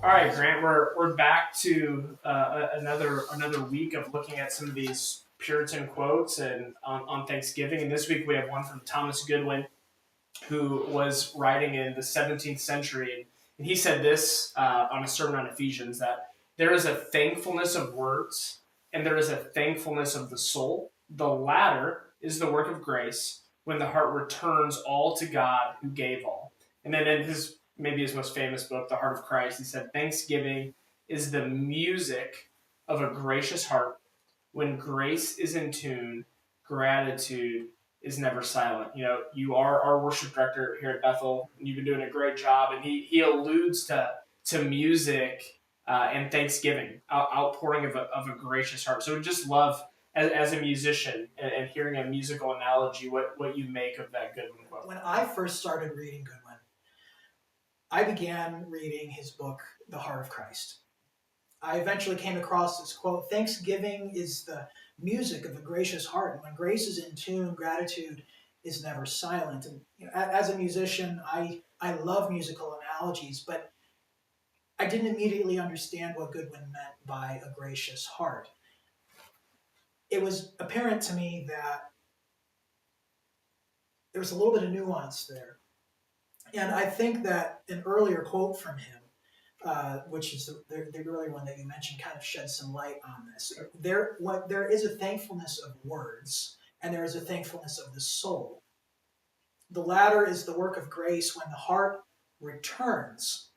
All right, Grant, we're back to another week of looking at some of these Puritan quotes and on Thanksgiving. And this week we have one from Thomas Goodwin, who was writing in the 17th century, and he said this on a sermon on Ephesians, that there is a thankfulness of words and there is a thankfulness of the soul. The latter is the work of grace when the heart returns all to God who gave all. And then in his maybe his most famous book, The Heart of Christ, he said, Thanksgiving is the music of a gracious heart. When grace is in tune, gratitude is never silent. You know, you are our worship director here at Bethel, and you've been doing a great job. And he alludes to music and Thanksgiving, outpouring of a gracious heart. So we just love, as a musician and hearing a musical analogy, what you make of that Goodwin quote. When I first started reading Goodwin, I began reading his book, The Heart of Christ. I eventually came across this quote, Thanksgiving is the music of a gracious heart. And when grace is in tune, gratitude is never silent. And as a musician, I love musical analogies, but I didn't immediately understand what Goodwin meant by a gracious heart. It was apparent to me that there was a little bit of nuance there. And I think that an earlier quote from him, which is the earlier one that you mentioned, kind of sheds some light on this. There is a thankfulness of words, and there is a thankfulness of the soul. The latter is the work of grace when the heart returns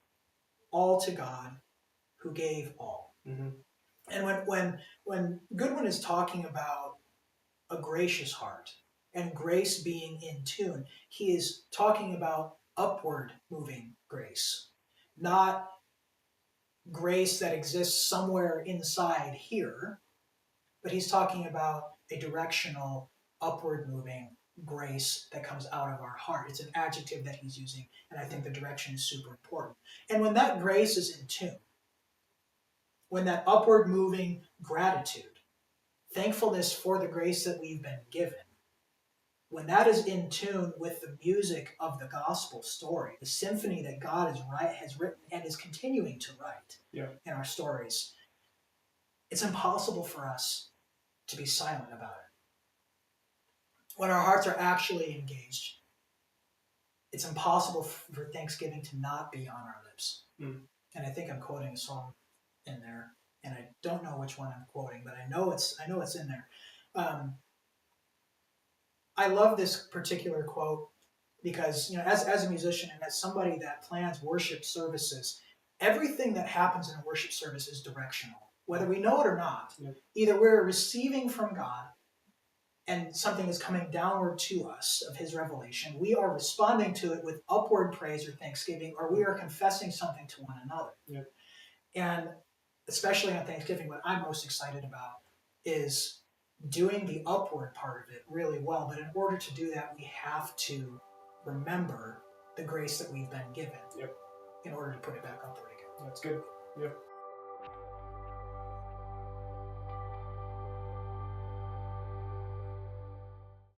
all to God who gave all. Mm-hmm. And when Goodwin is talking about a gracious heart and grace being in tune, he is talking about upward moving grace, not grace that exists somewhere inside here, but he's talking about a directional, upward moving grace that comes out of our heart. It's an adjective that he's using, and I think the direction is super important. And when that grace is in tune, when that upward moving gratitude, thankfulness for the grace that we've been given, when that is in tune with the music of the gospel story, the symphony that God has written and is continuing to write in our stories, it's impossible for us to be silent about it. When our hearts are actually engaged, it's impossible for Thanksgiving to not be on our lips. And I think I'm quoting a song in there, and I don't know which one I'm quoting, but I know it's in there. I love this particular quote because, as a musician and as somebody that plans worship services, everything that happens in a worship service is directional, whether we know it or not. Yeah. Either we're receiving from God and something is coming downward to us of his revelation, we are responding to it with upward praise or thanksgiving, or we are confessing something to one another. Yeah. And especially on Thanksgiving, what I'm most excited about is doing the upward part of it really well. But in order to do that, we have to remember the grace that we've been given in order to put it back upward again. That's good. Yeah.